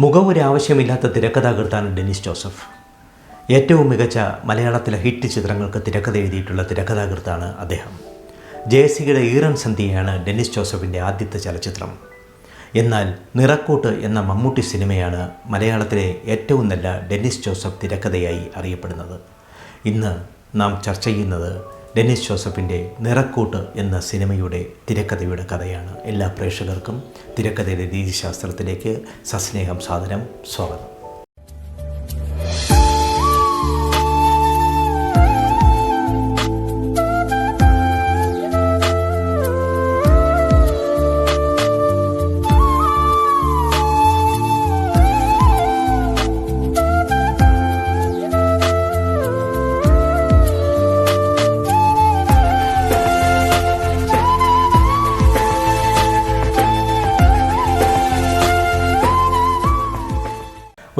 മുഖവൊരാവശ്യമില്ലാത്ത തിരക്കഥാകൃത്താണ് Dennis Joseph. ഏറ്റവും മികച്ച മലയാളത്തിലെ ഹിറ്റ് ചിത്രങ്ങൾക്ക് തിരക്കഥ എഴുതിയിട്ടുള്ള തിരക്കഥാകൃത്താണ് അദ്ദേഹം. ജയസിയുടെ ഈറൻ സന്ധ്യയാണ് ഡെന്നിസ് ജോസഫിൻ്റെ ആദ്യത്തെ ചലച്ചിത്രം. എന്നാൽ നിറക്കൂട്ട് എന്ന മമ്മൂട്ടി സിനിമയാണ് മലയാളത്തിലെ ഏറ്റവും നല്ല ഡെന്നിസ് ജോസഫ് തിരക്കഥയായി അറിയപ്പെടുന്നത്. ഇന്ന് നാം ചർച്ച ചെയ്യുന്നത് ഡെന്നിസ് ജോസഫിൻ്റെ നിറക്കൂട്ട് എന്ന സിനിമയുടെ തിരക്കഥയുടെ കഥയാണ്. എല്ലാ പ്രേക്ഷകർക്കും തിരക്കഥയുടെ രീതിശാസ്ത്രത്തിലേക്ക് സസ്നേഹം സാദരം സ്വാഗതം.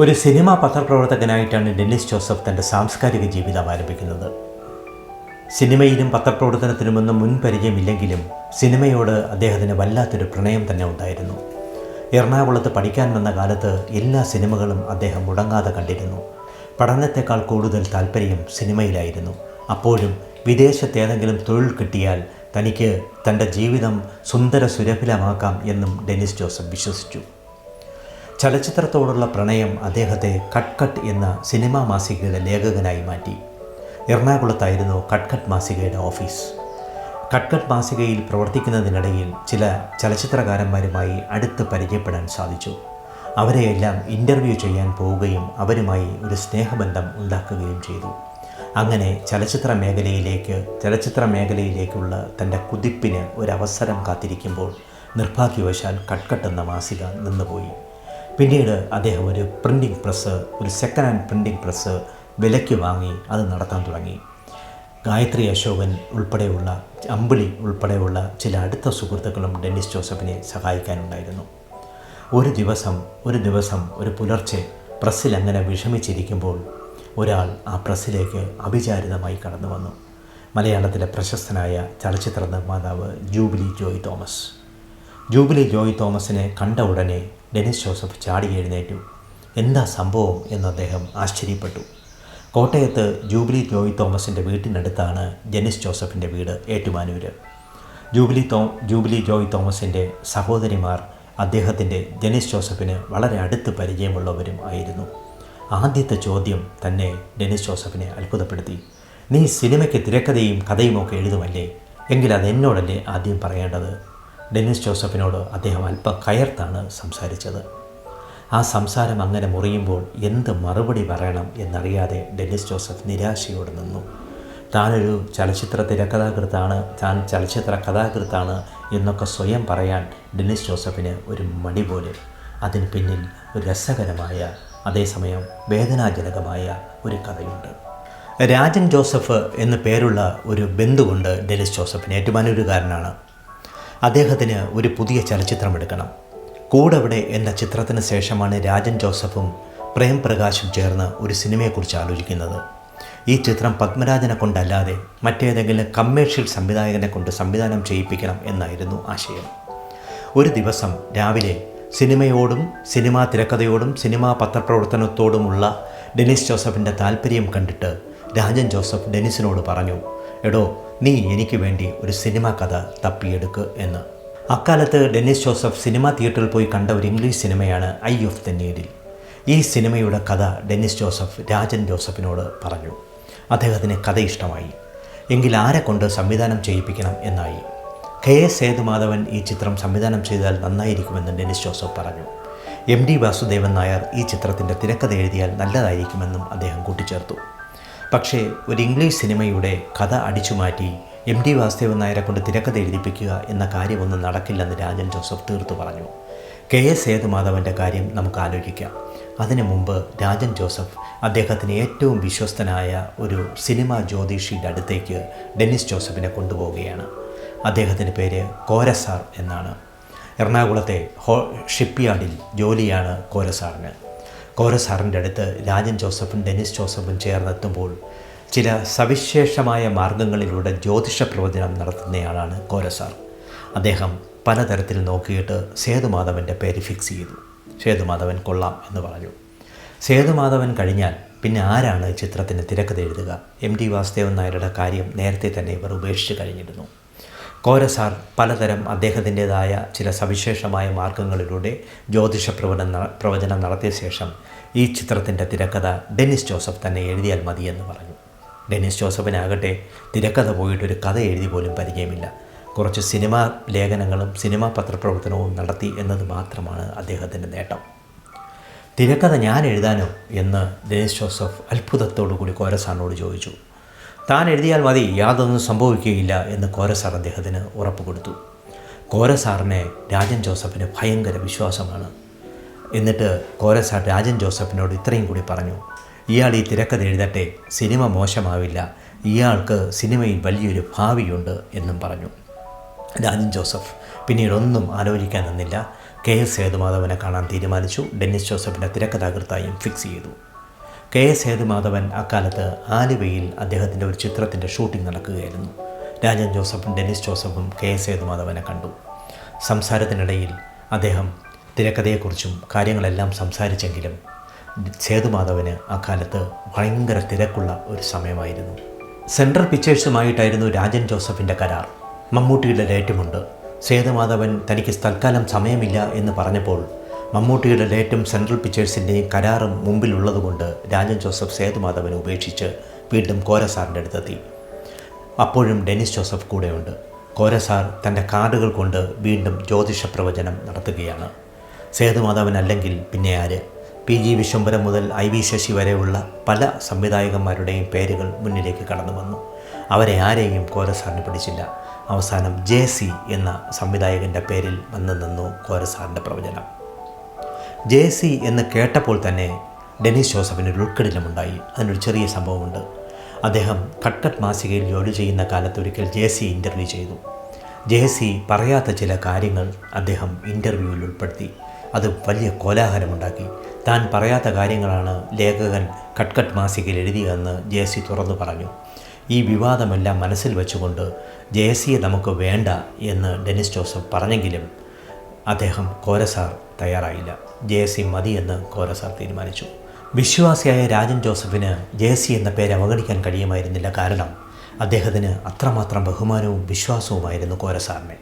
ഒരു സിനിമാ പത്രപ്രവർത്തകനായിട്ടാണ് ഡെന്നിസ് ജോസഫ് തൻ്റെ സാംസ്കാരിക ജീവിതം ആരംഭിക്കുന്നത്. സിനിമയിലും പത്രപ്രവർത്തനത്തിനുമൊന്നും മുൻപരിചയമില്ലെങ്കിലും സിനിമയോട് അദ്ദേഹത്തിന് വല്ലാത്തൊരു പ്രണയം തന്നെ ഉണ്ടായിരുന്നു. എറണാകുളത്ത് പഠിക്കാൻ വന്ന കാലത്ത് എല്ലാ സിനിമകളും അദ്ദേഹം മുടങ്ങാതെ കണ്ടിരുന്നു. പഠനത്തെക്കാൾ കൂടുതൽ താല്പര്യം സിനിമയിലായിരുന്നു. അപ്പോഴും വിദേശത്തേതെങ്കിലും തൊഴിൽ കിട്ടിയാൽ തനിക്ക് തൻ്റെ ജീവിതം സുന്ദര സുരഭിലമാക്കാം എന്നും ഡെന്നിസ് ജോസഫ് വിശ്വസിച്ചു. ചലച്ചിത്രത്തോടുള്ള പ്രണയം അദ്ദേഹത്തെ കട്ട് എന്ന സിനിമാ മാസികയുടെ ലേഖകനായി മാറ്റി. എറണാകുളത്തായിരുന്നു കട്ട് മാസികയുടെ ഓഫീസ്. കട്ട് മാസികയിൽ പ്രവർത്തിക്കുന്നതിനിടയിൽ ചില ചലച്ചിത്രകാരന്മാരുമായി അടുത്ത് പരിചയപ്പെടാൻ സാധിച്ചു. അവരെയെല്ലാം ഇൻ്റർവ്യൂ ചെയ്യാൻ പോവുകയും അവരുമായി ഒരു സ്നേഹബന്ധം ഉണ്ടാക്കുകയും ചെയ്തു. അങ്ങനെ ചലച്ചിത്ര മേഖലയിലേക്കുള്ള തൻ്റെ കുതിപ്പിന് ഒരവസരം കാത്തിരിക്കുമ്പോൾ നിർഭാഗ്യവശാൽ കട്ട് എന്ന മാസിക നിന്നുപോയി. പിന്നീട് അദ്ദേഹം ഒരു സെക്കൻഡ് ഹാൻഡ് പ്രിൻറ്റിംഗ് പ്രസ് വിലയ്ക്ക് വാങ്ങി അത് നടത്താൻ തുടങ്ങി. ഗായത്രി അശോകൻ ഉൾപ്പെടെയുള്ള അമ്പിളി ഉൾപ്പെടെയുള്ള ചില അടുത്ത സുഹൃത്തുക്കളും ഡെന്നിസ് ജോസഫിനെ സഹായിക്കാനുണ്ടായിരുന്നു. ഒരു ദിവസം ഒരു പുലർച്ചെ പ്രസ്സിൽ അങ്ങനെ വിഷമിച്ചിരിക്കുമ്പോൾ ഒരാൾ ആ പ്രസ്സിലേക്ക് അവിചാരിതമായി കടന്നു വന്നു. മലയാളത്തിലെ പ്രശസ്തനായ ചലച്ചിത്ര നിർമ്മാതാവ് ജൂബിലി ജോയ് തോമസിനെ കണ്ട ഉടനെ ഡെന്നിസ് ജോസഫ് ചാടി എഴുന്നേറ്റു. എന്താ സംഭവം എന്ന് അദ്ദേഹം ആശ്ചര്യപ്പെട്ടു. കോട്ടയത്ത് ജൂബിലി ജോയ് തോമസിൻ്റെ വീട്ടിനടുത്താണ് ഡെന്നിസ് ജോസഫിൻ്റെ വീട്, ഏറ്റുമാനൂര്. ജൂബിലി ജോയ് തോമസിൻ്റെ സഹോദരിമാർ ഡെന്നിസ് ജോസഫിന് വളരെ അടുത്ത് പരിചയമുള്ളവരും ആയിരുന്നു. ആദ്യത്തെ ചോദ്യം തന്നെ ഡെന്നിസ് ജോസഫിനെ അത്ഭുതപ്പെടുത്തി. നീ സിനിമയ്ക്ക് തിരക്കഥയും കഥയുമൊക്കെ എഴുതുമല്ലേ? എങ്കിൽ അതെന്നോടല്ലേ ആദ്യം പറയേണ്ടത്? ഡെന്നിസ് ജോസഫിനോട് അദ്ദേഹം അല്പം കയർത്താണ് സംസാരിച്ചത്. ആ സംസാരം അങ്ങനെ മുറിയുമ്പോൾ എന്ത് മറുപടി പറയണം എന്നറിയാതെ ഡെന്നിസ് ജോസഫ് നിരാശയോടെ നിന്നു. താനൊരു ചലച്ചിത്ര കഥാകൃത്താണ് എന്നൊക്കെ സ്വയം പറയാൻ ഡെന്നിസ് ജോസഫിന് ഒരു മടി പോലെ. അതിന് പിന്നിൽ ഒരു രസകരമായ അതേസമയം വേദനാജനകമായ ഒരു കഥയുണ്ട്. രാജൻ ജോസഫ് എന്നു പേരുള്ള ഒരു ബന്ധുവുണ്ട് ഡെന്നിസ് ജോസഫിന്. ഏറ്റുമാനൂരുകാരനാണ്. അദ്ദേഹത്തിന് ഒരു പുതിയ ചലച്ചിത്രം എടുക്കണം. കൂടവിടെ എന്ന ചിത്രത്തിന് ശേഷമാണ് രാജൻ ജോസഫും പ്രേം പ്രകാശും ചേർന്ന് ഒരു സിനിമയെക്കുറിച്ച് ആലോചിക്കുന്നത്. ഈ ചിത്രം പത്മരാജനെ കൊണ്ടല്ലാതെ മറ്റേതെങ്കിലും കമ്മേഴ്ഷ്യൽ സംവിധായകനെ കൊണ്ട് സംവിധാനം ചെയ്യിപ്പിക്കണം എന്നായിരുന്നു ആശയം. ഒരു ദിവസം രാവിലെ സിനിമയോടും സിനിമാ തിരക്കഥയോടും സിനിമാ പത്രപ്രവർത്തനത്തോടുമുള്ള ഡെന്നിസ് ജോസഫിൻ്റെ താല്പര്യം കണ്ടിട്ട് രാജൻ ജോസഫ് ഡെന്നിസിനോട് പറഞ്ഞു, എടോ, നീ എനിക്ക് വേണ്ടി ഒരു സിനിമാ കഥ തപ്പിയെടുക്ക് എന്ന്. അക്കാലത്ത് ഡെന്നിസ് ജോസഫ് സിനിമാ തിയേറ്ററിൽ പോയി കണ്ട ഒരു ഇംഗ്ലീഷ് സിനിമയാണ് ഐ ഓഫ് ദ നീഡിൽ. ഈ സിനിമയുടെ കഥ ഡെന്നിസ് ജോസഫ് രാജൻ ജോസഫിനോട് പറഞ്ഞു. അദ്ദേഹത്തിന് കഥ ഇഷ്ടമായി. എങ്കിൽ ആരെ കൊണ്ട് സംവിധാനം ചെയ്യിപ്പിക്കണം എന്നായി. KS സേതുമാധവൻ ഈ ചിത്രം സംവിധാനം ചെയ്താൽ നന്നായിരിക്കുമെന്ന് ഡെന്നിസ് ജോസഫ് പറഞ്ഞു. MD വാസുദേവൻ നായർ ഈ ചിത്രത്തിൻ്റെ തിരക്കഥ എഴുതിയാൽ നല്ലതായിരിക്കുമെന്നും അദ്ദേഹം കൂട്ടിച്ചേർത്തു. പക്ഷേ ഒരു ഇംഗ്ലീഷ് സിനിമയുടെ കഥ അടിച്ചുമാറ്റി MD വാസുദേവൻ നായരെ കൊണ്ട് തിരക്കഥ എഴുതിപ്പിക്കുക എന്ന കാര്യമൊന്നും നടക്കില്ലെന്ന് രാജൻ ജോസഫ് തീർത്തു പറഞ്ഞു. KS സേതുമാധവൻ്റെ കാര്യം നമുക്ക് ആലോചിക്കാം. അതിനു മുമ്പ് രാജൻ ജോസഫ് അദ്ദേഹത്തിന് ഏറ്റവും വിശ്വസ്തനായ ഒരു സിനിമാ ജ്യോതിഷിയുടെ അടുത്തേക്ക് ഡെന്നിസ് ജോസഫിനെ കൊണ്ടുപോവുകയാണ്. അദ്ദേഹത്തിൻ്റെ പേര് കോരസാർ എന്നാണ്. എറണാകുളത്തെ ഷിപ്പ്യാർഡിൽ ജോലിയാണ് കോരസാറിൻ്റെ അടുത്ത് രാജൻ ജോസഫും ഡെന്നിസ് ജോസഫും ചേർന്നെത്തുമ്പോൾ ചില സവിശേഷമായ മാർഗങ്ങളിലൂടെ ജ്യോതിഷ പ്രവചനം നടത്തുന്നയാളാണ് കോരസാർ. അദ്ദേഹം പലതരത്തിൽ നോക്കിയിട്ട് സേതുമാധവൻ്റെ പേര് ഫിക്സ് ചെയ്തു. സേതുമാധവൻ കൊള്ളാം എന്ന് പറഞ്ഞു. സേതുമാധവൻ കഴിഞ്ഞാൽ പിന്നെ ആരാണ് ചിത്രത്തിന് തിരക്കഥ എഴുതുക? MT വാസുദേവൻ നായരുടെ കാര്യം നേരത്തെ തന്നെ ഇവർ ഉപേക്ഷിച്ച് കഴിഞ്ഞിരുന്നു. കോരസാർ പലതരം അദ്ദേഹത്തിൻ്റെതായ ചില സവിശേഷമായ മാർഗങ്ങളിലൂടെ ജ്യോതിഷ പ്രവചനം നടത്തിയ ശേഷം ഈ ചിത്രത്തിൻ്റെ തിരക്കഥ ഡെന്നിസ് ജോസഫ് തന്നെ എഴുതിയാൽ മതിയെന്ന് പറഞ്ഞു. ഡെന്നിസ് ജോസഫിനാകട്ടെ തിരക്കഥ പോയിട്ടൊരു കഥ എഴുതി പോലും പരിചയമില്ല. കുറച്ച് സിനിമാ ലേഖനങ്ങളും സിനിമാ പത്രപ്രവർത്തനവും നടത്തി എന്നത് മാത്രമാണ് അദ്ദേഹത്തിൻ്റെ നേട്ടം. തിരക്കഥ ഞാൻ എഴുതാനോ എന്ന് ഡെന്നിസ് ജോസഫ് അത്ഭുതത്തോടുകൂടി കോരസാറിനോട് ചോദിച്ചു. താൻ എഴുതിയാൽ മതി, യാതൊന്നും സംഭവിക്കുകയില്ല എന്ന് കോരസാർ അദ്ദേഹത്തിന് ഉറപ്പ് കൊടുത്തു. കോരസാറിനെ രാജൻ ജോസഫിന് ഭയങ്കര വിശ്വാസമാണ്. എന്നിട്ട് കോരസാർ രാജൻ ജോസഫിനോട് ഇത്രയും കൂടി പറഞ്ഞു, ഇയാൾ ഈ തിരക്കഥ എഴുതട്ടെ, സിനിമ മോശമാവില്ല, ഇയാൾക്ക് സിനിമയിൽ വലിയൊരു ഭാവിയുണ്ട് എന്നും പറഞ്ഞു. രാജൻ ജോസഫ് പിന്നീടൊന്നും ആലോചിക്കാൻ നിന്നില്ല. KS സേതുമാധവനെ കാണാൻ തീരുമാനിച്ചു. ഡെന്നിസ് ജോസഫിൻ്റെ തിരക്കഥാകൃത്തായും ഫിക്സ് ചെയ്തു. KS സേതുമാധവൻ അക്കാലത്ത് ആലുവയിൽ അദ്ദേഹത്തിൻ്റെ ഒരു ചിത്രത്തിൻ്റെ ഷൂട്ടിംഗ് നടക്കുകയായിരുന്നു. രാജൻ ജോസഫും ഡെന്നിസ് ജോസഫും KS സേതുമാധവനെ കണ്ടു. സംസാരത്തിനിടയിൽ അദ്ദേഹം തിരക്കഥയെക്കുറിച്ചും കാര്യങ്ങളെല്ലാം സംസാരിച്ചെങ്കിലും സേതുമാധവന് അക്കാലത്ത് ഭയങ്കര തിരക്കുള്ള ഒരു സമയമായിരുന്നു. സെൻട്രൽ പിക്ചേഴ്സുമായിട്ടായിരുന്നു രാജൻ ജോസഫിൻ്റെ കരാർ. മമ്മൂട്ടിയുടെ ഡേറ്റുമുണ്ട്. സേതുമാധവൻ തനിക്ക് തൽക്കാലം സമയമില്ല എന്ന് പറഞ്ഞപ്പോൾ മമ്മൂട്ടിയുടെ ഡേറ്റും സെൻട്രൽ പിക്ചേഴ്സിൻ്റെയും കരാറും മുമ്പിലുള്ളതുകൊണ്ട് രാജൻ ജോസഫ് സേതുമാധവനെ ഉപേക്ഷിച്ച് വീണ്ടും കോരസാറിൻ്റെ അടുത്തെത്തി. അപ്പോഴും ഡെന്നിസ് ജോസഫ് കൂടെയുണ്ട്. കോരസാർ തൻ്റെ കാർഡുകൾ കൊണ്ട് വീണ്ടും ജ്യോതിഷ പ്രവചനം നടത്തുകയാണ്. സേതുമാധവൻ അല്ലെങ്കിൽ പിന്നെ ആര്? PG വിശ്വംഭരം മുതൽ IV ശശി വരെയുള്ള പല സംവിധായകന്മാരുടെയും പേരുകൾ മുന്നിലേക്ക് കടന്നു വന്നു. അവരെ ആരെയും കോരസാറിന് പിടിച്ചില്ല. അവസാനം JC എന്ന സംവിധായകൻ്റെ പേരിൽ വന്നു നിന്നു കോരസാറിൻ്റെ പ്രവചനം. JC എന്ന് കേട്ടപ്പോൾ തന്നെ ഡെന്നിസ് ജോസഫിനൊരു ഉൾക്കടലമുണ്ടായി. അതിനൊരു ചെറിയ സംഭവമുണ്ട്. അദ്ദേഹം കട്ട് മാസികയിൽ ജോലി ചെയ്യുന്ന കാലത്ത് ഒരിക്കൽ JC ഇൻ്റർവ്യൂ ചെയ്തു. JC പറയാത്ത ചില കാര്യങ്ങൾ അദ്ദേഹം ഇൻ്റർവ്യൂവിൽ ഉൾപ്പെടുത്തി. അത് വലിയ കോലാഹലമുണ്ടാക്കി. താൻ പറയാത്ത കാര്യങ്ങളാണ് ലേഖകൻ കട്ട് മാസികയിൽ എഴുതിയതെന്ന് JC തുറന്നു പറഞ്ഞു. ഈ വിവാദമെല്ലാം മനസ്സിൽ വെച്ചുകൊണ്ട് JCയെ നമുക്ക് വേണ്ട എന്ന് ഡെന്നിസ് ജോസഫ് പറഞ്ഞെങ്കിലും അദ്ദേഹം കോരസാർ തയ്യാറായില്ല. JC മതി എന്ന് കോരസാർ തീരുമാനിച്ചു. വിശ്വാസിയായ രാജൻ ജോസഫിന് JC എന്ന പേര് അവഗണിക്കാൻ കഴിയുമായിരുന്നില്ല. കാരണം അദ്ദേഹത്തിന് അത്രമാത്രം ബഹുമാനവും വിശ്വാസവുമായിരുന്നു കോരസാറിനെ.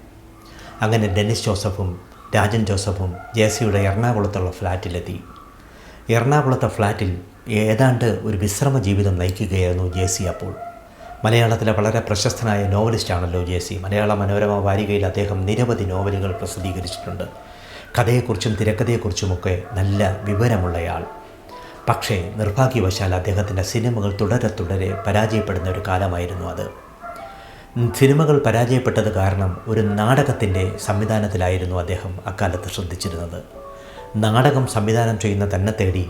അങ്ങനെ ഡെന്നിസ് ജോസഫും രാജൻ ജോസഫും JCയുടെ എറണാകുളത്തുള്ള ഫ്ലാറ്റിലെത്തി. എറണാകുളത്തെ ഫ്ലാറ്റിൽ ഏതാണ്ട് ഒരു വിശ്രമ ജീവിതം നയിക്കുകയായിരുന്നു JC അപ്പോൾ. മലയാളത്തിലെ വളരെ പ്രശസ്തനായ നോവലിസ്റ്റാണല്ലോ JC. മലയാള മനോരമ വാരികയിൽ അദ്ദേഹം നിരവധി നോവലുകൾ പ്രസിദ്ധീകരിച്ചിട്ടുണ്ട്. കഥയെക്കുറിച്ചും തിരക്കഥയെക്കുറിച്ചുമൊക്കെ നല്ല വിവരമുള്ളയാൾ. പക്ഷേ നിർഭാഗ്യവശാൽ അദ്ദേഹത്തിൻ്റെ സിനിമകൾ തുടരെ പരാജയപ്പെടുന്ന ഒരു കാലമായിരുന്നു അത്. സിനിമകൾ പരാജയപ്പെട്ടത് കാരണം ഒരു നാടകത്തിൻ്റെ സംവിധാനത്തിലായിരുന്നു അദ്ദേഹം അക്കാലത്ത് ശ്രദ്ധിച്ചിരുന്നത്. നാടകം സംവിധാനം ചെയ്യുന്ന തന്നെ തേടി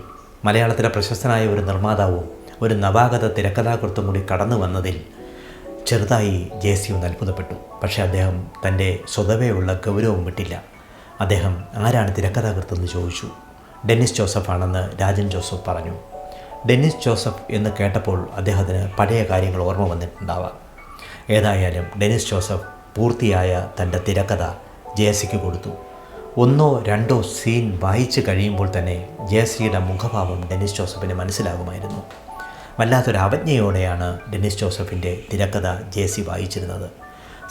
മലയാളത്തിലെ പ്രശസ്തനായ ഒരു നിർമ്മാതാവും ഒരു നവാഗത തിരക്കഥാകൃത്തും കൂടി കടന്നു വന്നതിൽ ചെറുതായി JC ഒന്ന് അത്ഭുതപ്പെട്ടു. പക്ഷേ അദ്ദേഹം തൻ്റെ സ്വതവേയുള്ള ഗൗരവം വിട്ടില്ല. അദ്ദേഹം ആരാണ് തിരക്കഥാകൃത്തെന്ന് ചോദിച്ചു. ഡെന്നിസ് ജോസഫ് ആണെന്ന് രാജൻ ജോസഫ് പറഞ്ഞു. ഡെന്നിസ് ജോസഫ് എന്ന് കേട്ടപ്പോൾ അദ്ദേഹത്തിന് പഴയ കാര്യങ്ങൾ ഓർമ്മ വന്നിട്ടുണ്ടാവാം. ഏതായാലും ഡെന്നിസ് ജോസഫ് പൂർത്തിയായ തൻ്റെ തിരക്കഥ JCക്ക് കൊടുത്തു. 1 2 സീൻ വായിച്ചു കഴിയുമ്പോൾ തന്നെ JCയുടെ മുഖഭാവം ഡെന്നിസ് ജോസഫിന് മനസ്സിലാകുമായിരുന്നു. വല്ലാത്തൊരു അവജ്ഞയോടെയാണ് ഡെന്നിസ് ജോസഫിൻ്റെ തിരക്കഥ JC വായിച്ചിരുന്നത്.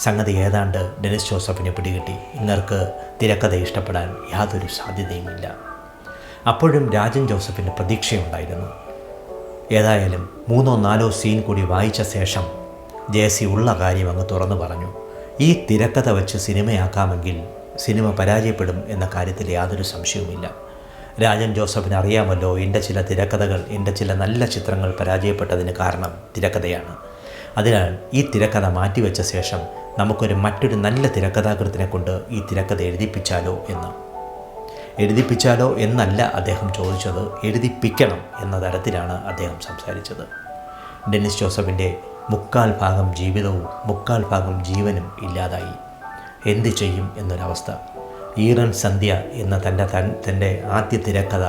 സംഗതി ഏതാണ്ട് ഡെന്നിസ് ജോസഫിനെ പിടികിട്ടി. ഇങ്ങർക്ക് തിരക്കഥ ഇഷ്ടപ്പെടാൻ യാതൊരു സാധ്യതയുമില്ല. അപ്പോഴും രാജൻ ജോസഫിന് പ്രതീക്ഷയുണ്ടായിരുന്നു. ഏതായാലും 3 4 സീൻ കൂടി വായിച്ച ശേഷം JC ഉള്ള കാര്യം അങ്ങ് തുറന്നു പറഞ്ഞു. ഈ തിരക്കഥ വെച്ച് സിനിമയാക്കാമെങ്കിൽ സിനിമ പരാജയപ്പെടും എന്ന കാര്യത്തിൽ യാതൊരു സംശയവുമില്ല. രാജൻ ജോസഫിന് അറിയാമല്ലോ, എൻ്റെ ചില തിരക്കഥകൾ, എൻ്റെ ചില നല്ല ചിത്രങ്ങൾ പരാജയപ്പെട്ടതിന് കാരണം തിരക്കഥയാണ്. അതിനാൽ ഈ തിരക്കഥ മാറ്റിവെച്ച ശേഷം നമുക്കൊരു മറ്റൊരു നല്ല തിരക്കഥാകൃത്തിനെ കൊണ്ട് ഈ തിരക്കഥ എഴുതിപ്പിച്ചാലോ എന്നല്ല അദ്ദേഹം ചോദിച്ചത്, എഴുതിപ്പിക്കണം എന്ന തരത്തിലാണ് അദ്ദേഹം സംസാരിച്ചത്. ഡെന്നിസ് ജോസഫിൻ്റെ 3/4 ഭാഗം ജീവിതവും 3/4 ഭാഗം ജീവനും ഇല്ലാതായി. എന്തു ചെയ്യും എന്നൊരവസ്ഥ. ഈറൻ സന്ധ്യ എന്ന തൻ്റെ ആദ്യ തിരക്കഥ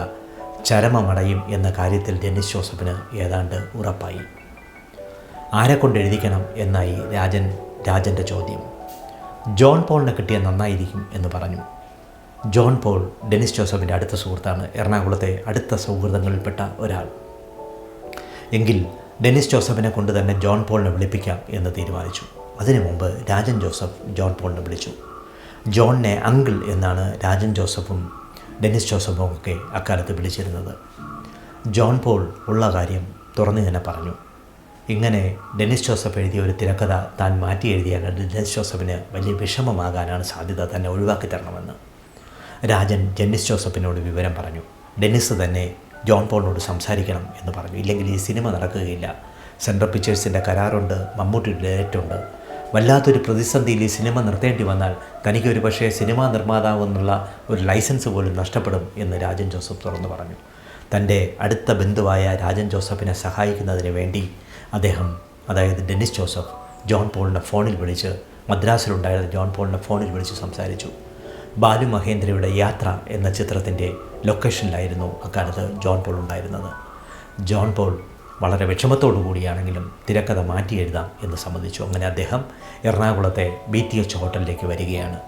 ചരമമടയും എന്ന കാര്യത്തിൽ ഡെന്നിസ് ജോസഫിന് ഏതാണ്ട് ഉറപ്പായി. ആരെക്കൊണ്ട് എഴുതിക്കണം എന്നായി രാജൻ്റെ ചോദ്യം. ജോൺ പോളിനെ കിട്ടിയാൽ നന്നായിരിക്കും എന്ന് പറഞ്ഞു. ജോൺ പോൾ ഡെന്നിസ് ജോസഫിൻ്റെ അടുത്ത സുഹൃത്താണ്, എറണാകുളത്തെ അടുത്ത സൗഹൃദങ്ങളിൽപ്പെട്ട ഒരാൾ. എങ്കിൽ ഡെന്നിസ് ജോസഫിനെ കൊണ്ട് തന്നെ ജോൺ പോളിനെ വിളിപ്പിക്കാം എന്ന് തീരുമാനിച്ചു. അതിനു മുമ്പ് രാജൻ ജോസഫ് ജോൺ പോളിനെ വിളിച്ചു. ജോണിനെ അങ്കിൾ എന്നാണ് രാജൻ ജോസഫും ഡെന്നിസ് ജോസഫും ഒക്കെ അക്കാലത്ത് വിളിച്ചിരുന്നത്. ജോൺ പോൾ ഉള്ള കാര്യം തുറന്നു തന്നെ പറഞ്ഞു. ഇങ്ങനെ ഡെന്നിസ് ജോസഫ് എഴുതിയ ഒരു തിരക്കഥ താൻ മാറ്റി എഴുതിയാൽ ഡെന്നിസ് ജോസഫിന് വലിയ വിഷമമാകാനാണ് സാധ്യത, തന്നെ ഒഴിവാക്കി തരണമെന്ന്. രാജൻ ഡെന്നിസ് ജോസഫിനോട് വിവരം പറഞ്ഞു. ഡെന്നിസ് തന്നെ ജോൺ പോളിനോട് സംസാരിക്കണം എന്ന് പറഞ്ഞു. ഇല്ലെങ്കിൽ ഈ സിനിമ നടക്കുകയില്ല. സെൻട്രൽ പിക്ചേഴ്സിൻ്റെ കരാറുണ്ട്, മമ്മൂട്ടിയുടെ ഡയറക്റ്റുണ്ട്. വല്ലാത്തൊരു പ്രതിസന്ധിയിൽ ഈ സിനിമ നിർത്തേണ്ടി വന്നാൽ തനിക്കൊരു പക്ഷേ സിനിമാ നിർമ്മാതാവ് എന്നുള്ള ഒരു ലൈസൻസ് പോലും നഷ്ടപ്പെടും എന്ന് രാജൻ ജോസഫ് തുറന്നു പറഞ്ഞു. തൻ്റെ അടുത്ത ബന്ധുവായ രാജൻ ജോസഫിനെ സഹായിക്കുന്നതിന് വേണ്ടി അദ്ദേഹം, അതായത് ഡെന്നിസ് ജോസഫ്, ജോൺ പോളിനെ ഫോണിൽ വിളിച്ച്, മദ്രാസിലുണ്ടായിരുന്ന ജോൺ പോളിനെ ഫോണിൽ വിളിച്ച് സംസാരിച്ചു. ബാലു മഹേന്ദ്രയുടെ യാത്ര എന്ന ചിത്രത്തിൻ്റെ ലൊക്കേഷനിലായിരുന്നു അക്കാലത്ത് ജോൺ പോൾ ഉണ്ടായിരുന്നത്. ജോൺ പോൾ വളരെ വിഷമത്തോടു കൂടിയാണെങ്കിലും തിരക്കഥ മാറ്റി എഴുതാം എന്ന് സമ്മതിച്ചു. അങ്ങനെ അദ്ദേഹം എറണാകുളത്തെ BTH ഹോട്ടലിലേക്ക് വരികയാണ്.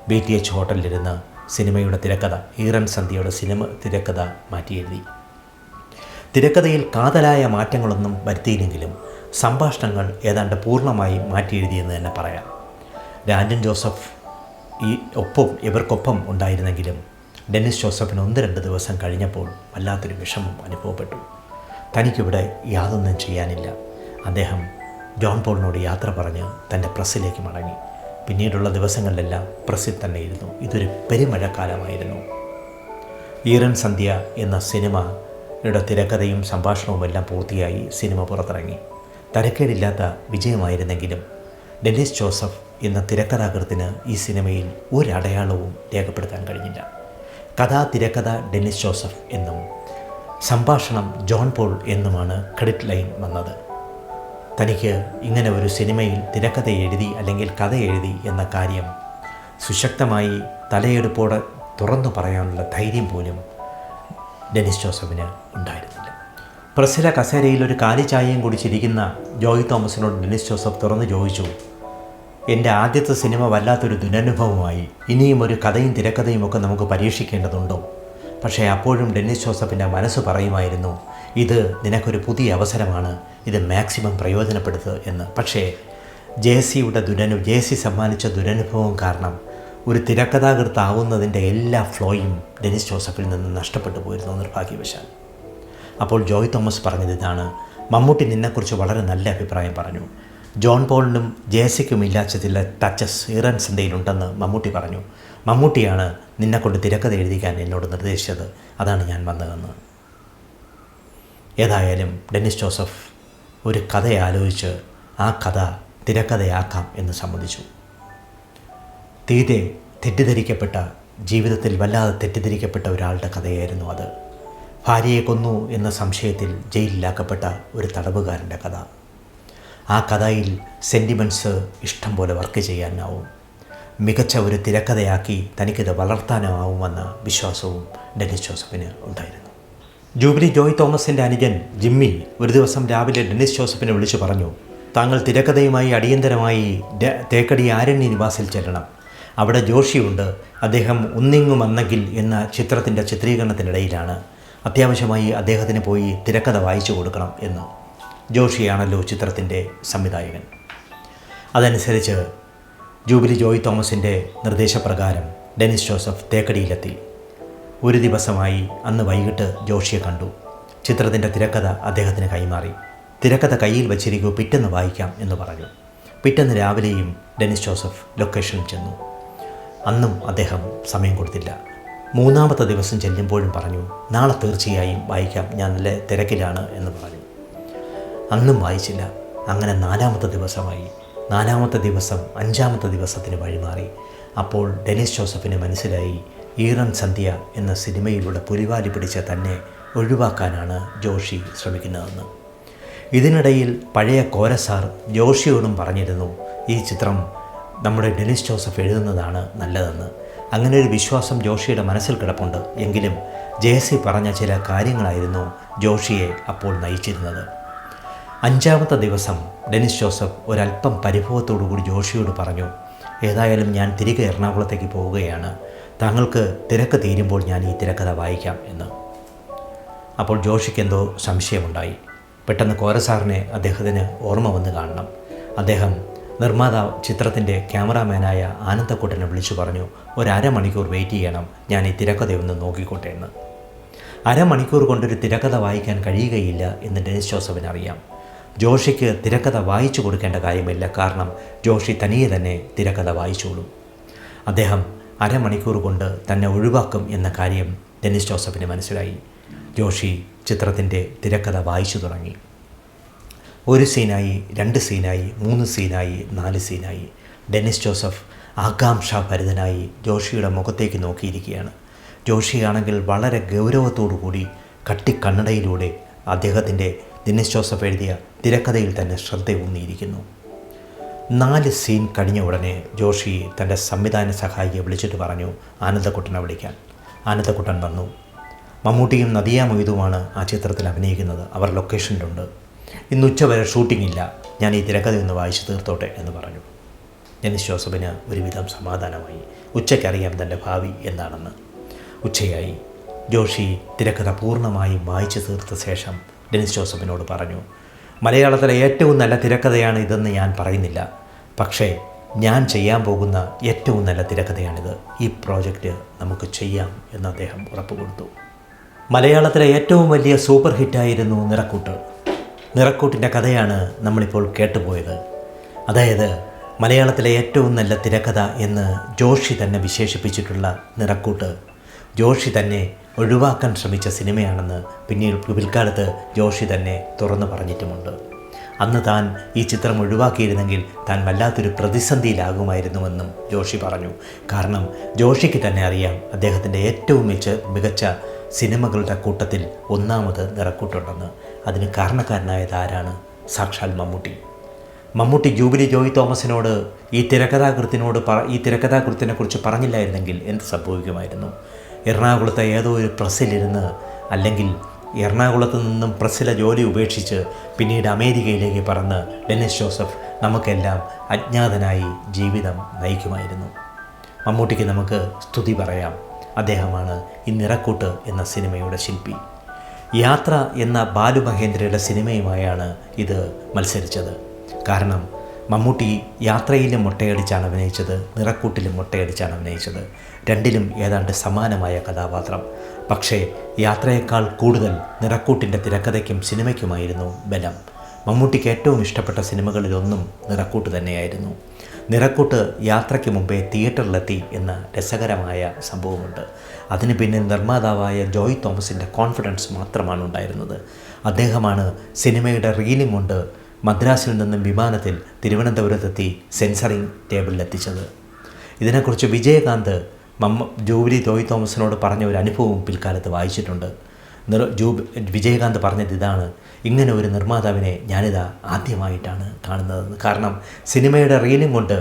BTH ഹോട്ടലിലിരുന്ന് സിനിമയുടെ തിരക്കഥ, ഈറൻ സന്ധ്യയുടെ തിരക്കഥ മാറ്റി എഴുതി. തിരക്കഥയിൽ കാതലായ മാറ്റങ്ങളൊന്നും വരുത്തിയില്ലെങ്കിലും സംഭാഷണങ്ങൾ ഏതാണ്ട് പൂർണ്ണമായി മാറ്റി എഴുതിയെന്ന് തന്നെ പറയാം. രാജൻ ജോസഫ് ഇവർക്കൊപ്പം ഉണ്ടായിരുന്നെങ്കിലും ഡെന്നിസ് ജോസഫിന് 1-2 ദിവസം കഴിഞ്ഞപ്പോൾ വല്ലാത്തൊരു വിഷമം അനുഭവപ്പെട്ടു. തനിക്കിവിടെ യാതൊന്നും ചെയ്യാനില്ല. അദ്ദേഹം ജോൺ പോളിനോട് യാത്ര പറഞ്ഞ് തൻ്റെ പ്രസ്സിലേക്ക് മടങ്ങി. പിന്നീടുള്ള ദിവസങ്ങളിലെല്ലാം പ്രസ്സിൽ തന്നെ ഇരുന്നു. ഇതൊരു പെരുമഴക്കാലമായിരുന്നു. ഈറൻ സന്ധ്യ എന്ന സിനിമയുടെ തിരക്കഥയും സംഭാഷണവും എല്ലാം പൂർത്തിയായി സിനിമ പുറത്തിറങ്ങി. തരക്കേടില്ലാത്ത വിജയമായിരുന്നെങ്കിലും ഡെന്നിസ് ജോസഫ് എന്ന തിരക്കഥാകൃത്തിന് ഈ സിനിമയിൽ ഒരടയാളവും രേഖപ്പെടുത്താൻ കഴിഞ്ഞില്ല. തിരക്കഥ ഡെന്നിസ് ജോസഫ് എന്നും സംഭാഷണം ജോൺ പോൾ എന്നുമാണ് ക്രെഡിറ്റ് ലൈൻ വന്നത്. തനിക്ക് ഇങ്ങനെ ഒരു സിനിമയിൽ തിരക്കഥ എഴുതി അല്ലെങ്കിൽ കഥ എഴുതി എന്ന കാര്യം സുശക്തമായി തലയെടുപ്പോടെ തുറന്നു പറയാനുള്ള ധൈര്യം പോലും ഡെന്നിസ് ജോസഫിന് ഉണ്ടായിരുന്നില്ല. പ്രസ്സിലെ കസേരയിൽ ഒരു കാലിച്ചായയും കുടിച്ചിരിക്കുന്ന ജോയ് തോമസിനോട് ഡെന്നിസ് ജോസഫ് തുറന്നു ചോദിച്ചു, എൻ്റെ ആദ്യത്തെ സിനിമ വല്ലാത്തൊരു ദുരനുഭവമായി. ഇനിയും ഒരു കഥയും തിരക്കഥയും ഒക്കെ നമുക്ക് പരീക്ഷിക്കേണ്ടതുണ്ടോ? പക്ഷേ അപ്പോഴും ഡെന്നിസ് ജോസഫിൻ്റെ മനസ്സ് പറയുമായിരുന്നു, ഇത് നിനക്കൊരു പുതിയ അവസരമാണ്, ഇത് മാക്സിമം പ്രയോജനപ്പെടുത്തുക എന്ന്. പക്ഷേ ജെ.സി സമ്മാനിച്ച ദുരനുഭവം കാരണം ഒരു തിരക്കഥാകൃത്താവുന്നതിൻ്റെ എല്ലാ ഫ്ലോയും ഡെന്നിസ് ജോസഫിൽ നിന്ന് നഷ്ടപ്പെട്ടു പോയിരുന്നു നിർഭാഗ്യവശാൽ. അപ്പോൾ ജോയ് തോമസ് പറഞ്ഞത് ഇതാണ്: മമ്മൂട്ടി നിന്നെക്കുറിച്ച് വളരെ നല്ല അഭിപ്രായം പറഞ്ഞു. ജോൺ പോളിനും ജെ.സിക്കും ഇല്ലാത്ത ചില ടച്ചസ് ഈറൻ സന്ധ്യയിലുണ്ടെന്ന് മമ്മൂട്ടി പറഞ്ഞു. മമ്മൂട്ടിയാണ് നിന്നെക്കൊണ്ട് തിരക്കഥ എഴുതിക്കാൻ എന്നോട് നിർദ്ദേശിച്ചത്, അതാണ് ഞാൻ വന്നതെന്ന്. ഏതായാലും ഡെന്നിസ് ജോസഫ് ഒരു കഥ ആലോചിച്ച് ആ കഥ തിരക്കഥയാക്കാം എന്ന് സമ്മതിച്ചു. തീരെ തെറ്റിദ്ധരിക്കപ്പെട്ട, ജീവിതത്തിൽ വല്ലാതെ തെറ്റിദ്ധരിക്കപ്പെട്ട ഒരാളുടെ കഥയായിരുന്നു അത്. ഭാര്യയെ കൊന്നു എന്ന സംശയത്തിൽ ജയിലിലാക്കപ്പെട്ട ഒരു തടവുകാരൻ്റെ കഥ. ആ കഥയിൽ സെൻറ്റിമെൻറ്റ്സ് ഇഷ്ടം പോലെ വർക്ക് ചെയ്യാനാവും. മികച്ച ഒരു തിരക്കഥയാക്കി തനിക്കിത് വളർത്താനാവുമെന്ന വിശ്വാസവും ഡെന്നിസ് ജോസഫിന് ഉണ്ടായിരുന്നു. ജൂബിലി ജോയ് തോമസിൻ്റെ അനുജൻ ജിമ്മി ഒരു ദിവസം രാവിലെ ഡെന്നിസ് ജോസഫിനെ വിളിച്ചു പറഞ്ഞു, താങ്കൾ തിരക്കഥയുമായി അടിയന്തരമായി തേക്കടി ആരണ്യ നിവാസിൽ ചെല്ലണം. അവിടെ ജോഷിയുണ്ട്. അദ്ദേഹം ഒന്നിങ്ങുമന്നെങ്കിൽ എന്ന ചിത്രത്തിൻ്റെ ചിത്രീകരണത്തിനിടയിലാണ്. അത്യാവശ്യമായി അദ്ദേഹത്തിന് പോയി തിരക്കഥ വായിച്ചു കൊടുക്കണം എന്ന്. ജോഷിയാണല്ലോ ചിത്രത്തിൻ്റെ സംവിധായകൻ. അതനുസരിച്ച് ജൂബിലി ജോയ് തോമസിൻ്റെ നിർദ്ദേശപ്രകാരം ഡെന്നിസ് ജോസഫ് തേക്കടിയിലെത്തി. ഒരു ദിവസമായി അന്ന് വൈകിട്ട് ജോഷിയെ കണ്ടു. ചിത്രത്തിൻ്റെ തിരക്കഥ അദ്ദേഹത്തിന് കൈമാറി. തിരക്കഥ കയ്യിൽ വച്ചിരിക്കൂ, പിറ്റേന്ന് വായിക്കാം എന്ന് പറഞ്ഞു. പിറ്റേന്ന് രാവിലെയും ഡെന്നിസ് ജോസഫ് ലൊക്കേഷനിൽ ചെന്നു. അന്നും അദ്ദേഹം സമയം കൊടുത്തില്ല. 3-ാമത്തെ ദിവസം ചെല്ലുമ്പോഴും പറഞ്ഞു, നാളെ തീർച്ചയായും വായിക്കാം, ഞാൻ നല്ല തിരക്കിലാണ് എന്ന് പറഞ്ഞു. അന്നും വായിച്ചില്ല. അങ്ങനെ 4-ാമത്തെ ദിവസമായി. 4-ാമത്തെ ദിവസം 5-ാമത്തെ ദിവസത്തിന് വഴിമാറി. അപ്പോൾ ഡെന്നിസ് ജോസഫിന് മനസ്സിലായി, ഈറൻ സന്ധ്യ എന്ന സിനിമയിലൂടെ പുലിവാലി പിടിച്ച തന്നെ ഒഴിവാക്കാനാണ് ജോഷി ശ്രമിക്കുന്നതെന്ന്. ഇതിനിടയിൽ പഴയ കോരസാർ ജോഷിയോടും പറഞ്ഞിരുന്നു, ഈ ചിത്രം നമ്മുടെ ഡെന്നിസ് ജോസഫ് എഴുതുന്നതാണ് നല്ലതെന്ന്. അങ്ങനെ ഒരു വിശ്വാസം ജോഷിയുടെ മനസ്സിൽ കിടപ്പുണ്ട്. എങ്കിലും ജെ.സി പറഞ്ഞ ചില കാര്യങ്ങളായിരുന്നു ജോഷിയെ അപ്പോൾ നയിച്ചിരുന്നത്. 5-ാമത്തെ ദിവസം ഡെന്നിസ് ജോസഫ് ഒരല്പം പരിഭവത്തോടു കൂടി ജോഷിയോട് പറഞ്ഞു, ഏതായാലും ഞാൻ തിരികെ എറണാകുളത്തേക്ക് പോവുകയാണ്. താങ്കൾക്ക് തിരക്ക് തീരുമ്പോൾ ഞാൻ ഈ തിരക്കഥ വായിക്കാം എന്ന്. അപ്പോൾ ജോഷിക്ക് എന്തോ സംശയമുണ്ടായി. പെട്ടെന്ന് കോരസാറിനെ അദ്ദേഹത്തിന് ഓർമ്മ വന്ന് കാണണം. അദ്ദേഹം നിർമ്മാതാവ് ചിത്രത്തിൻ്റെ ക്യാമറാമാനായ ആനന്ദക്കുട്ടനെ വിളിച്ചു പറഞ്ഞു, ഒരു വെയിറ്റ് ചെയ്യണം, ഞാൻ ഈ തിരക്കഥയൊന്ന് നോക്കിക്കോട്ടെ എന്ന്. അരമണിക്കൂർ കൊണ്ടൊരു തിരക്കഥ വായിക്കാൻ കഴിയുകയില്ല എന്ന് ഡെനിസ് ജോസഫിന് അറിയാം. ജോഷിക്ക് തിരക്കഥ വായിച്ചു കൊടുക്കേണ്ട കാര്യമില്ല, കാരണം ജോഷി തനിയെ തന്നെ തിരക്കഥ വായിച്ചോളും. അദ്ദേഹം അരമണിക്കൂർ കൊണ്ട് തന്നെ ഒഴിവാക്കും എന്ന കാര്യം ഡെനിസ് ജോസഫിന് മനസ്സിലായി. ജോഷി ചിത്രത്തിൻ്റെ തിരക്കഥ വായിച്ചു തുടങ്ങി. 1 സീനായി, 2 സീനായി, 3 സീനായി, 4 സീനായി. ഡെനിസ് ജോസഫ് ആകാംക്ഷാഭരിതനായി ജോഷിയുടെ മുഖത്തേക്ക് നോക്കിയിരിക്കുകയാണ്. ജോഷിയാണെങ്കിൽ വളരെ ഗൗരവത്തോടു കൂടി കട്ടിക്കണ്ണടയിലൂടെ അദ്ദേഹത്തിൻ്റെ ഡെനിസ് ജോസഫ് എഴുതിയ തിരക്കഥയിൽ തന്നെ ശ്രദ്ധയൂന്നിയിരിക്കുന്നു. 4 സീൻ കഴിഞ്ഞ ഉടനെ ജോഷി തൻ്റെ സംവിധാന സഹായിയെ വിളിച്ചിട്ട് പറഞ്ഞു, ആനന്ദക്കുട്ടനെ വിളിക്കാൻ. ആനന്ദക്കുട്ടൻ വന്നു. മമ്മൂട്ടിയും നദിയ മൊയ്തുമാണ് ആ ചിത്രത്തിൽ അഭിനയിക്കുന്നത്. അവർ ലൊക്കേഷനിലുണ്ട്. ഇന്ന് ഉച്ചവരെ ഷൂട്ടിംഗ് ഇല്ല, ഞാൻ ഈ തിരക്കഥയൊന്ന് വായിച്ചു തീർത്തോട്ടെ എന്ന് പറഞ്ഞു. ഡെനിസ് ജോസഫിന് ഒരുവിധം സമാധാനമായി. ഉച്ചയ്ക്കറിയാം തൻ്റെ ഭാവി എന്താണെന്ന്. ഉച്ചയായി. ജോഷി തിരക്കഥ പൂർണ്ണമായും വായിച്ചു തീർത്ത ശേഷം ഡെനിസ് ജോസഫിനോട് പറഞ്ഞു, മലയാളത്തിലെ ഏറ്റവും നല്ല തിരക്കഥയാണ് ഇതെന്ന് ഞാൻ പറയുന്നില്ല, പക്ഷേ ഞാൻ ചെയ്യാൻ പോകുന്ന ഏറ്റവും നല്ല തിരക്കഥയാണിത്. ഈ പ്രോജക്റ്റ് നമുക്ക് ചെയ്യാം എന്ന് അദ്ദേഹം ഉറപ്പ് കൊടുത്തു. മലയാളത്തിലെ ഏറ്റവും വലിയ സൂപ്പർ ഹിറ്റായിരുന്നു നിറക്കൂട്ട്. നിറക്കൂട്ടിൻ്റെ കഥയാണ് നമ്മളിപ്പോൾ കേട്ടുപോയത്. അതായത് മലയാളത്തിലെ ഏറ്റവും നല്ല തിരക്കഥ എന്ന് ജോഷി തന്നെ വിശേഷിപ്പിച്ചിട്ടുള്ള നിറക്കൂട്ട് ജോഷി തന്നെ ഒഴിവാക്കാൻ ശ്രമിച്ച സിനിമയാണെന്ന് പിൽക്കാലത്ത് ജോഷി തന്നെ തുറന്നു പറഞ്ഞിട്ടുമുണ്ട്. അന്ന് താൻ ഈ ചിത്രം ഒഴിവാക്കിയിരുന്നെങ്കിൽ താൻ വല്ലാത്തൊരു പ്രതിസന്ധിയിലാകുമായിരുന്നുവെന്നും ജോഷി പറഞ്ഞു. കാരണം ജോഷിക്ക് തന്നെ അറിയാം അദ്ദേഹത്തിൻ്റെ ഏറ്റവും മികച്ച സിനിമകളുടെ കൂട്ടത്തിൽ ഒന്നാമത് നിറക്കൂട്ടുണ്ടെന്ന്. അതിന് കാരണക്കാരനായത് ആരാണ്? സാക്ഷാൽ മമ്മൂട്ടി. മമ്മൂട്ടി ജൂബിലി ജോയ് തോമസിനോട് ഈ തിരക്കഥാകൃത്തിനെക്കുറിച്ച് പറഞ്ഞില്ലായിരുന്നെങ്കിൽ എന്ത് സംഭവിക്കുമായിരുന്നു? എറണാകുളത്തെ ഏതോ ഒരു പ്രസ്സിലിരുന്ന്, അല്ലെങ്കിൽ എറണാകുളത്ത് നിന്നും പ്രസ്സിലെ ജോലി ഉപേക്ഷിച്ച് പിന്നീട് അമേരിക്കയിലേക്ക് പറന്ന് ഡെനിസ് ജോസഫ് നമുക്കെല്ലാം അജ്ഞാതനായി ജീവിതം നയിക്കുമായിരുന്നു. മമ്മൂട്ടിക്ക് നമുക്ക് സ്തുതി പറയാം. അദ്ദേഹമാണ് ഈ നിറക്കൂട്ട് എന്ന സിനിമയുടെ ശില്പി. യാത്ര എന്ന ബാലു മഹേന്ദ്രയുടെ സിനിമയുമായാണ് ഇത് മത്സരിച്ചത്. കാരണം മമ്മൂട്ടി യാത്രയിലും മുട്ടയടിച്ചാണ് അഭിനയിച്ചത്, നിറക്കൂട്ടിലും മുട്ടയടിച്ചാണ് അഭിനയിച്ചത്. രണ്ടിലും ഏതാണ്ട് സമാനമായ കഥാപാത്രം. പക്ഷേ യാത്രയേക്കാൾ കൂടുതൽ നിറക്കൂട്ടിൻ്റെ തിരക്കഥയ്ക്കും സിനിമയ്ക്കുമായിരുന്നു ബലം. മമ്മൂട്ടിക്ക് ഏറ്റവും ഇഷ്ടപ്പെട്ട സിനിമകളിലൊന്നും നിറക്കൂട്ട് തന്നെയായിരുന്നു. നിറക്കൂട്ട് യാത്രയ്ക്ക് മുമ്പേ തിയേറ്ററിലെത്തി എന്ന രസകരമായ സംഭവമുണ്ട്. അതിന് പിന്നിൽ നിർമ്മാതാവായ ജോയ് തോമസിൻ്റെ കോൺഫിഡൻസ് മാത്രമാണ് ഉണ്ടായിരുന്നത്. അദ്ദേഹമാണ് സിനിമയുടെ റീലിംഗ് കൊണ്ട് മദ്രാസിൽ നിന്നും വിമാനത്തിൽ തിരുവനന്തപുരത്തെത്തി സെൻസറിങ് ടേബിളിലെത്തിച്ചത്. ഇതിനെക്കുറിച്ച് വിജയകാന്ത് ജൂബിലി ജോയ് തോമസിനോട് പറഞ്ഞ ഒരു അനുഭവവും പിൽക്കാലത്ത് വായിച്ചിട്ടുണ്ട്. വിജയകാന്ത് പറഞ്ഞത് ഇതാണ്: ഇങ്ങനെ ഒരു നിർമ്മാതാവിനെ ഞാനിതാ ആദ്യമായിട്ടാണ് കാണുന്നതെന്ന്. കാരണം സിനിമയുടെ റീലിംഗ് കൊണ്ട്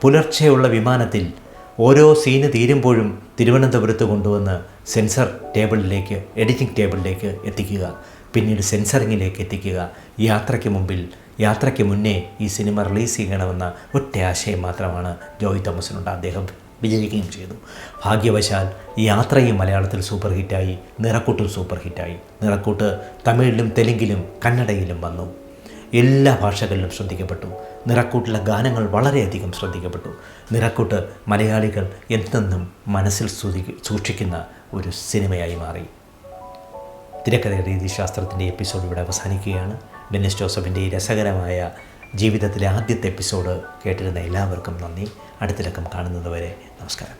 പുലർച്ചെയുള്ള വിമാനത്തിൽ ഓരോ സീന് തീരുമ്പോഴും തിരുവനന്തപുരത്ത് കൊണ്ടുവന്ന് സെൻസർ ടേബിളിലേക്ക്, എഡിറ്റിംഗ് ടേബിളിലേക്ക് എത്തിക്കുക, പിന്നീട് സെൻസറിങ്ങിലേക്ക് എത്തിക്കുക. യാത്രയ്ക്ക് മുന്നേ ഈ സിനിമ റിലീസ് ചെയ്യണമെന്ന ഒറ്റ ആശയം മാത്രമാണ് ജോയ് തോമസിനുണ്ട്. അദ്ദേഹം വിജയിക്കുകയും ചെയ്തു. ഭാഗ്യവശാൽ യാത്രയും മലയാളത്തിൽ സൂപ്പർ ഹിറ്റായി, നിറക്കൂട്ടും സൂപ്പർ ഹിറ്റായി. നിറക്കൂട്ട് തമിഴിലും തെലുങ്കിലും കന്നഡയിലും വന്നു. എല്ലാ ഭാഷകളിലും ശ്രദ്ധിക്കപ്പെട്ടു. നിറക്കൂട്ടിലെ ഗാനങ്ങൾ വളരെയധികം ശ്രദ്ധിക്കപ്പെട്ടു. നിറക്കൂട്ട് മലയാളികൾ എന്നെന്നും മനസ്സിൽ സൂക്ഷിക്കുന്ന ഒരു സിനിമയായി മാറി. തിരക്കഥ രീതിശാസ്ത്രത്തിൻ്റെ എപ്പിസോഡ് ഇവിടെ അവസാനിക്കുകയാണ്. ഡെനിസ് ജോസഫിൻ്റെ ഈ രസകരമായ ജീവിതത്തിലെ ആദ്യത്തെ എപ്പിസോഡ് കേട്ടിരുന്ന എല്ലാവർക്കും നന്ദി. അടുത്ത ലക്കം കാണുന്നതുവരെ നമസ്കാരം.